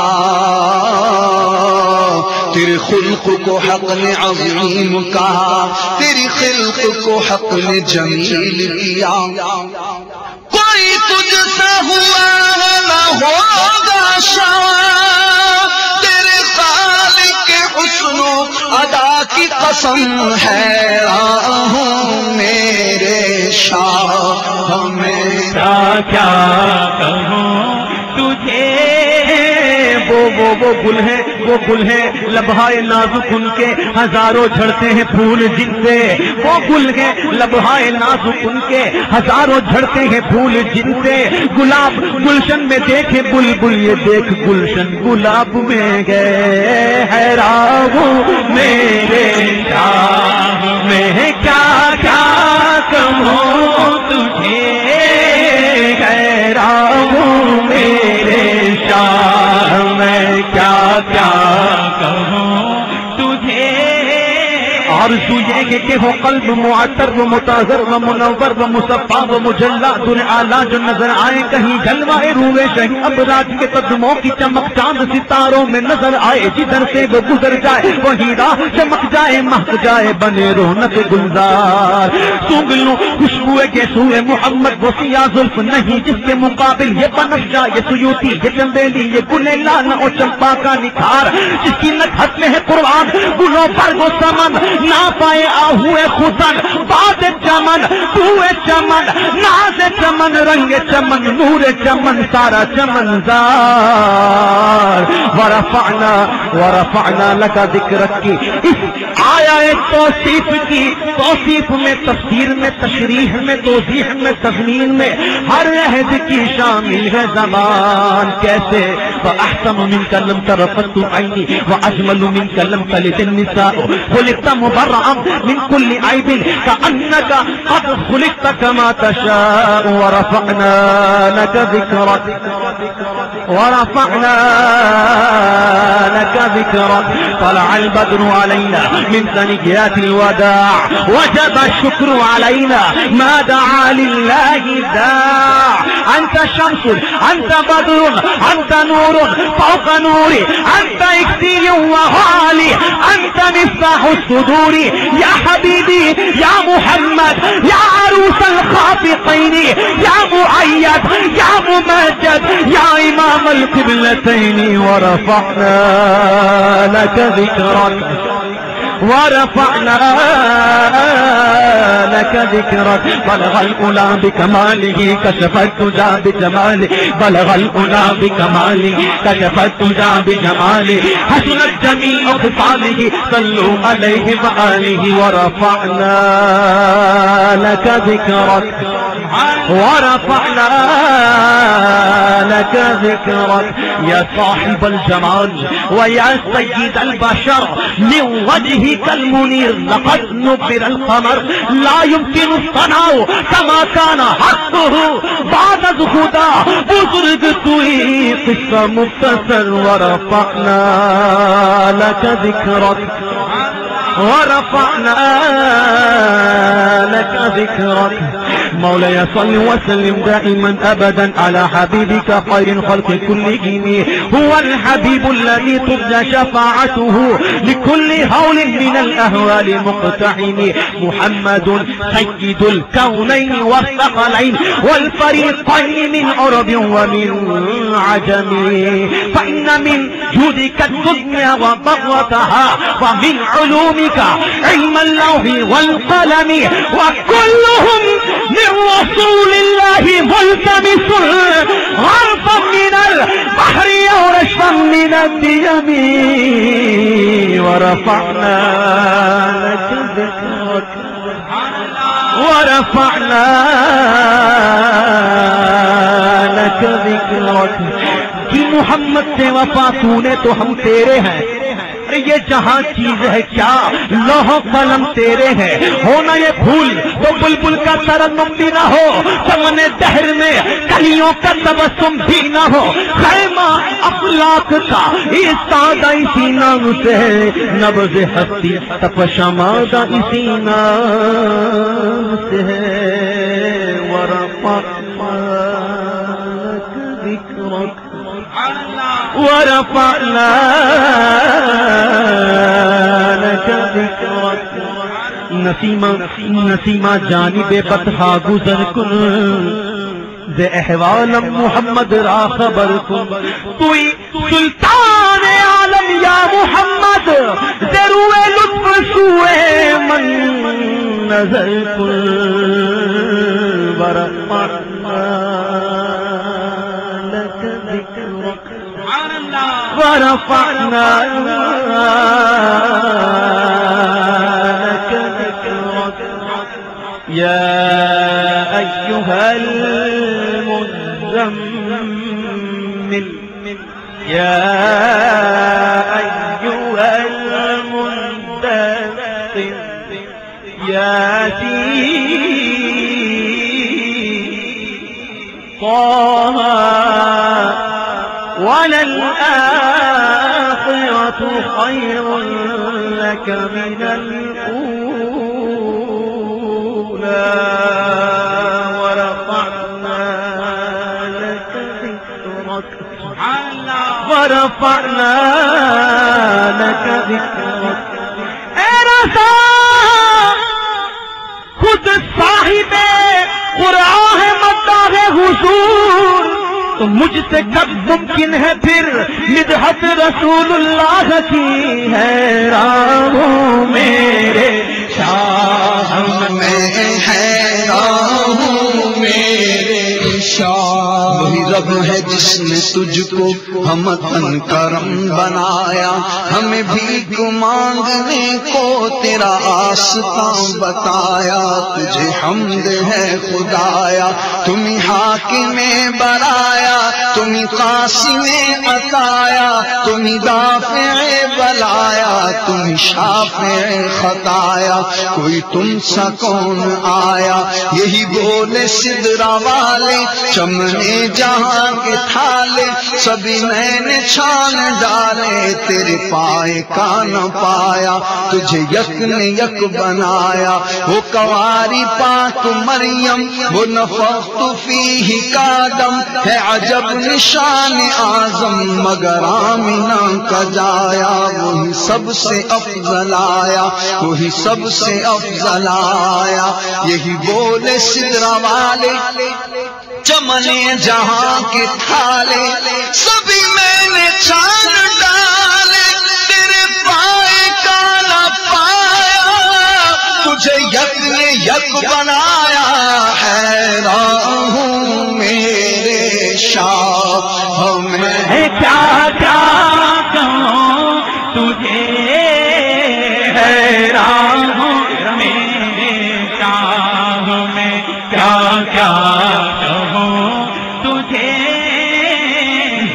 تیرے خلق کو حق نے عظیم کہا تیری خلق کو حق نے جمیل کیا کوئی تجھ سے ہوا نہ ہوگا شاہ تیرے خالق حسن و ادا کی قسم حیران ہوں میرے شاہ میں کیا کہوں تجھے وہ گل ہے لبہائے نازک ان کے ہزاروں جھڑتے ہیں پھول جن سے وہ گل ہے لبہائے نازک ان کے ہزاروں جھڑتے ہیں پھول جن سے گلاب گلشن میں دیکھے بلبل یہ دیکھ گلشن گلاب میں گئے حیران ہوں میرے شاہ میں کیا کیا کہوں تجھے حیران ہوں میرے شاہ میں کیا کیا کہوں تجھے آرزو یہ ہے کہ ہو قلب معطر و مطہر و منور و مصفا و مجلا اعلیٰ جو نظر آئے کہیں جلوہ روح شہی ابراج کے قدموں کی چمک چاند ستاروں میں نظر آئے جدھر سے وہ گزر جائے وہی راہ چمک جائے مہک جائے بنے رونق گلزار سونگ لوں خوشبو کے سوئے محمد وہ سیاہ زلف نہیں جس کے مقابل یہ بنف جائے یہ سیوتی یہ چنبیلی یہ گلے لانا اور چمپا کا نکھار جس کی نکھت میں ہے قرآن گلوں پر وہ سمن نہ پائے آہوئے خزن باد چمن بوئے چمن ناز چمن رنگ چمن نور چمن سارا چمن زار ورفعنا لك ذکرک کی اس آیا توصیف کی توصیف میں تفسیر میں تشریح میں توضیح میں تضمین میں ہر عہد کی شامل ہے زبان کیسے فأحسن منك لم ترفت عيني وأجمل منك لم تلد النساء خلقت مبرعا من كل عيب كأنك قد خلقت كما تشاء ورفعنا لك ذكرك طلع البدر علينا من ثنيات الوداع وجب الشكر علينا ما دعا لله داع أنت شمس أنت بدر أنت نور فوق نوري أنت إكسي وغالي أنت مفتاح الصدور يا حبيبي يا محمد يا عروس الخافقين يا مؤيد يا ممجد يا إمام القبلتين ورفعنا لك ذكرك بلغ الأولى بكماله كشف الدجى بجماله بلغ الأولى بكماله كشف الدجى بجماله حسنت جميع خصاله صلوا عليه وآله ورفعنا لك ذكرك يا صاحب الجمال ويا سيد البشر من وجهك المنير لقد نبر القمر لا يمكن الصنع كما كان حقه بعد خدا بزرگ توئی قصہ مختصر ورفعنا لك ذكرك مولاي صل وسلم دائما ابدا على حبيبك خير الخلق كلهم هو الحبيب الذي ترجى شفاعته لكل هول من الاهوال مقتحم محمد سيد الكونين والثقلين والفريقين من عرب ومن عجم فإن من جودك الدنيا وضرتها ومن علومك علم اللوح والقلم وكلهم من رسول الله ملتمس غرفا من البحر ورشفا من الديم ورفعنا لك ذكرك کہ محمد سے وفا تو نے تو ہم تیرے ہیں یہ جہاں چیز ہے کیا لوح قلم تیرے ہیں ہونا یہ پھول تو بلبل کا ترنم بھی نہ ہو سمن دہر میں کلیوں کا تبسم بھی نہ ہو خیمہ افلاک کا استادہ اسی نام سے نبض ہستی تپشمادہ اسی نام سے ورفعنا لك ذكرك نسیمہ جانب بطحا گزر کن ز احوالم محمد را خبر کن توئی سلطان عالم یا محمد ضرور لطف سوئے من نظر کن ورفعنا لك ذكرك ورفعنا لك ذكرك يا أيها المزمل يا أيها المدثر ياسين طه وللآخرة خير لك من الأولى ورفعنا لك ذكرك ورفعنا لك ذكرك اے رضا خود صاحب قرآن ہے مداح حضور تو مجھ سے کب ممکن ہے پھر مدحت رسول اللہ کی ہے راہوں میرے شاہ میں حیران ہوں میرے شاہ وہی رب ہے جس نے تجھ کو ہمتن کرم بنایا ہمیں بھیک مانگنے کو تیرا آستاں بتایا تجھے حمد ہے خدایا تمہیں حاکم بنایا تمہیں قاسم عطایا تمہیں دافع بلایا تمہیں شافع خطایا کوئی تم سا کون آیا یہی بولے سدرا والے چمنے جہاں کے تھالے سبھی میں نے چھان ڈالے تیرے پائے کا نہ پایا تجھے یک نے یک بنایا وہ کواری پاک مریم وہ نفخت فیہ کا دم ہے عجب نشان اعظم مگر آمنہ کا جایا وہی سب سے افضل آیا وہی سب سے افضل آیا یہی بولے سدرا والے چمنے جہاں کے تھالے سبھی میں نے چھان ڈالے تیرے پائے کا نہ پایا تجھے یک نے یک بنایا حیران ہوں میرے شاہ میں کیا کیا کہوں تجھے حیران ہوں میرے شاہ میں کیا کیا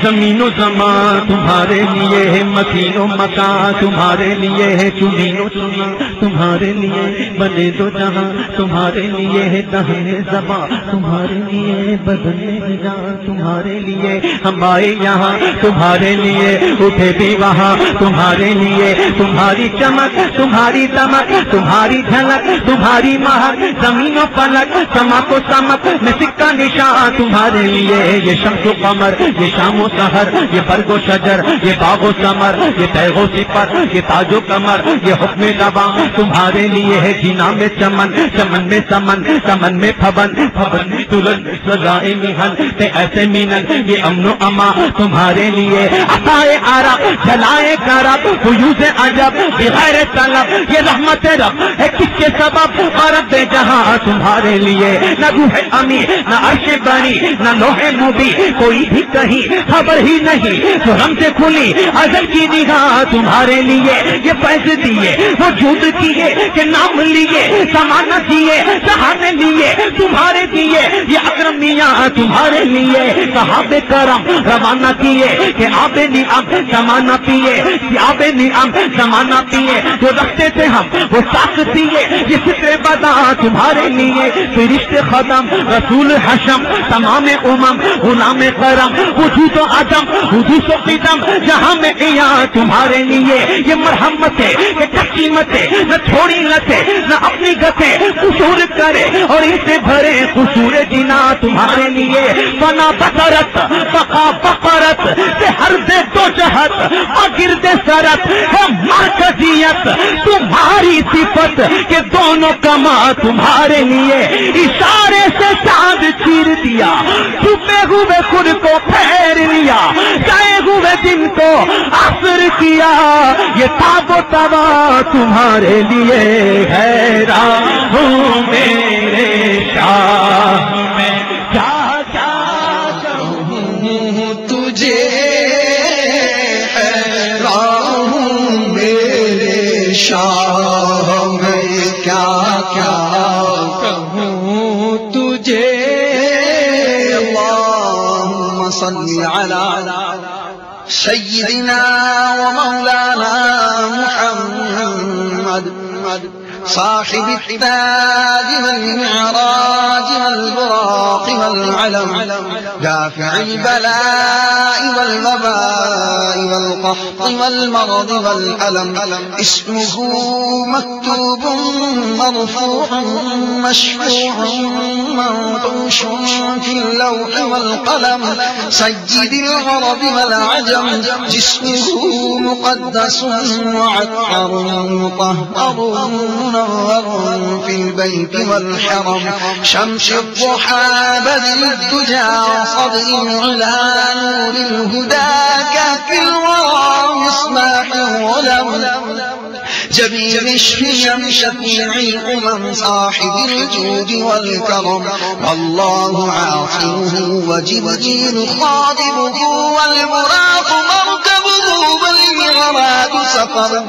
زمین و زمان تمہارے لیے ہے مکین و مکان تمہارے لیے ہے چنین و چنا تمہارے لیے بنے دو جہاں تمہارے لیے ہے دہن زباں تمہارے لیے بدنے جان تمہارے لیے ہم آئے یہاں تمہارے لیے اٹھے بھی وہاں تمہارے لیے تمہاری چمک تمہاری دمک تمہاری جھلک تمہاری مہک زمین و فلک چمک و سمک میں سکہ نشان تمہارے لیے یہ شمس و قمر یہ شام و سحر یہ برگ و شجر یہ باغ و ثمر یہ تیغ و سپر یہ تاج و کمر یہ حکم رواں تمہارے لیے ہے جینا میں چمن چمن میں سمن سمن میں پھبن پھبن میں دلہن سزائے مہن تے ایسے مینن یہ امن و اما تمہارے لیے عطائے آرا جلائے کرب فیوز عجب بغیر طلب یہ رحمت رب ہے کس کے سبب عرب جہاں تمہارے لیے نہ روح امی نہ عرش بری نہ لوح مبی کوئی بھی کہیں خبر ہی نہیں تو ہم سے کھلی ازل کی نگاہ تمہارے لیے یہ پیسے دیے وجود کیے کہ نام لیے سمانہ دیے سہانے لیے تمہارے دیے یہ اکرم میاں تمہارے لیے صحابہ کرم روانہ کیے کہ آب نعم سمانہ پیے آب نعم سمانہ پیے جو رکھتے تھے ہم وہ ساتھ دیے یہ ستر بدا تمہارے لیے فرشت خدم رسول حشم تمام امم غلام کرم وجود و عدم حدوث و قدم جہاں میں ایاں تمہارے لیے یہ مرحمت ہے کہ تقسیمت ہے نہ چھوڑی لتے نہ اپنی گتے قصور کرے اور اسے بھرے قصور جنا تمہارے لیے فنا بطرت بقا بقرت سے ہر دے دو جہت اور گرد سرت ہے مرکزیت تمہاری صفت کہ دونوں کما تمہارے لیے اشارے سے چاند چیر دیا چھپے ہوئے خود کو پھیر لیا گئے ہوئے دن کو عصر کیا یہ تاب و تبا تمہارے لیے حیران ہوں میرے شاہ میں کیا کیا کہوں تجھے حیران ہوں میرے شاہ میں کیا کیا کہوں تجھے اللہم صلی علی سیدنا و مولانا محمد صاحب التاج والمعراج والبراق والعلم دافع البلاء والوباء والقحط والمرض والألم اسمه مكتوب مرفوع مشفوع منقوش في اللوح والقلم سيد العرب والعجم جسمه مقدس معطر مطهر منور في البيت والحرم شمس الضحى بدر الدجى صدر على نور الهدى كهف الورى مصباح الظلم جبين الشيم شفيع الأمم صاحب الجود والكرم والله عاصمه وجبريل خاطبه والبراق مركبه والمعراج سفره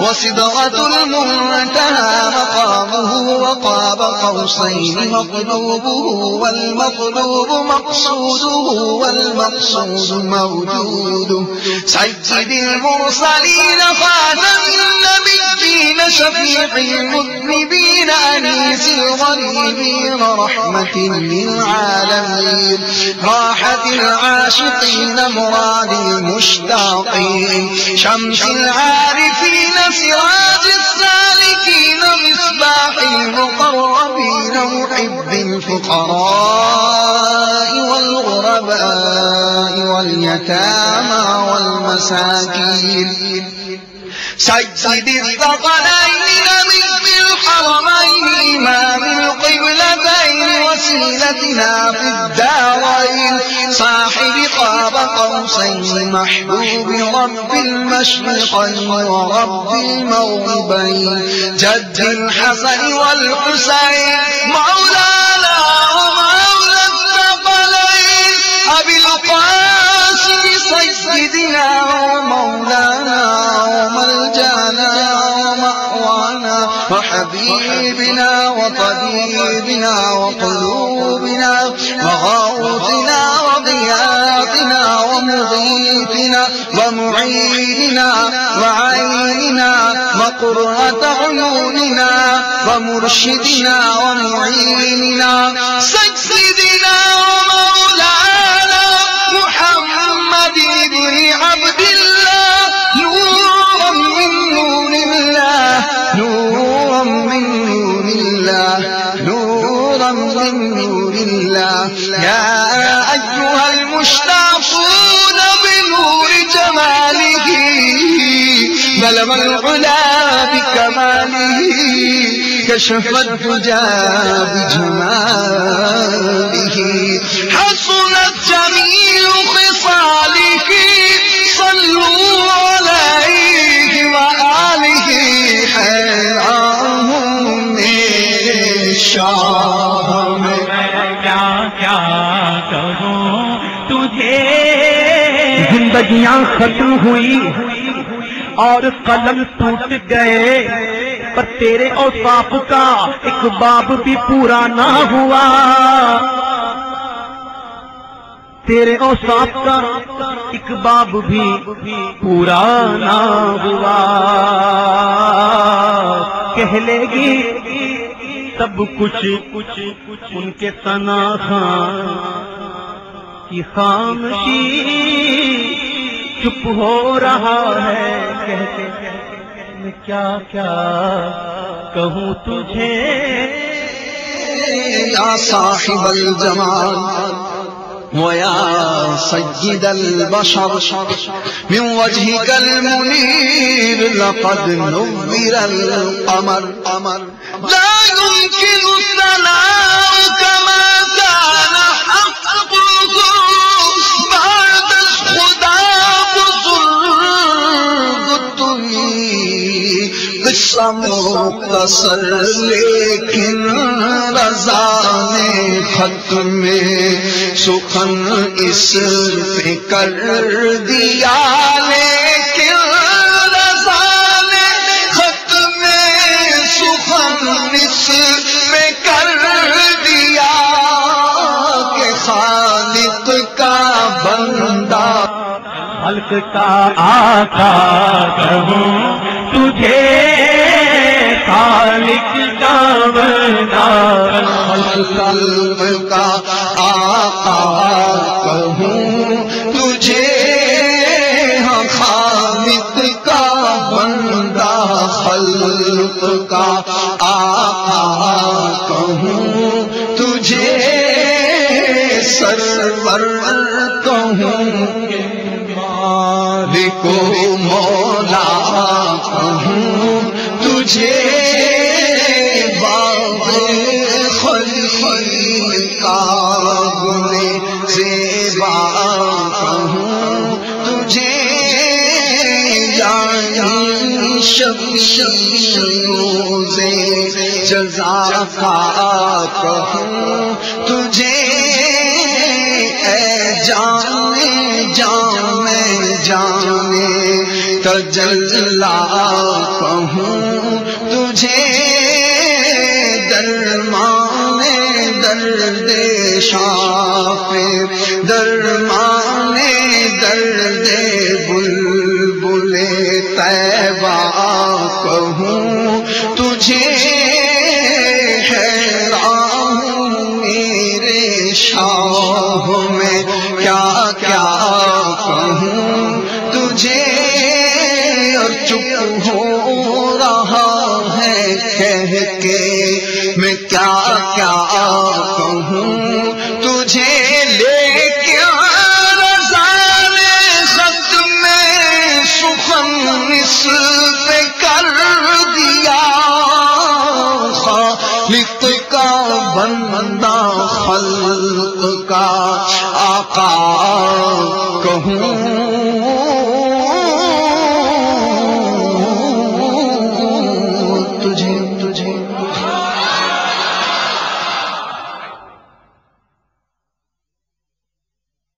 وسدرة المنتهى مقامه وقاب قوسين مطلوبه والمطلوب مقصوده والمقصود موجوده سيد المرسلين خاتم النبيين شفيع المذنبين أنيس الغريبين رحمة للعالمين راحة العاشقين مراد المشتاقين شمس العارفين سراج السالكين مصباح المقربين محب الفقراء والغرباء واليتامى والمساكين سيد الثقلين نبي الحرمين إمام القبلتين وسيلتنا في الدارين صاحب قاب قوسين محبوب رب المشرقين ورب المغربين جد الحسن والحسين مولانا ومولى الثقلين أبي القاسم سيدنا ومولانا وملجانا ومأوانا وحبيبنا وطبيبنا وقلوبنا وغوثنا وضياءنا ومضيفنا ومعيننا وعيننا وقرة عيوننا ومرشدنا ومعيننا سيدنا ومولانا محمد بن عبد الله نورا من نور الله نورا من نور الله نورا من نور الله يا أيها المشتاقون بنور جماله بلغ العلا بكماله كشف الدجى بجماله حسنت جميع خصاله صلوا عليه وآله حيراهم میرے شاہ میں کیا کیا کہوں تجھے زندگیاں ختم ہوئی اور قلم ٹوٹ گئے پر تیرے اوصاف کا ایک باب بھی پورا نہ ہوا تیرے اوصاف کا ایک باب بھی پورا نہ ہوا کہہ لے گی سب کچھ ان کے ثنا خان کی خاموشی چپ ہو رہا ہے کہتے میں کیا کیا کہوں تجھے یا صاحب الجمال ويا سيد البشر من وجهك المنير لقد نور القمر لا يمكن الثناء كما كان حقه بعد خدا بزرگ قصہ مختصر لیکن رضا نے خط میں سخن اس پہ کر دیا لیکن رضا نے خط میں سخن اس پہ کر دیا کہ خالق کا بندہ حل خالق کا آقا کہوں تجھے خالق کا بندہ قلب کا آقا کہوں تجھے خالق کا بندہ خلق کا آقا کہوں تجھے سرور کہوں مالک و مولا کہوں تجھے باغ خلیل کا گل زیبا کہوں تجھے یعنی شب روزے جزا کا کہوں تجھے اے جانے جانے جانے تجلا کہوں تجھے درمان درد شاف درمان درد بلبل طیبہ کہوں تجھے حیران میرے شاہ میں کیا کیا کہوں تجھے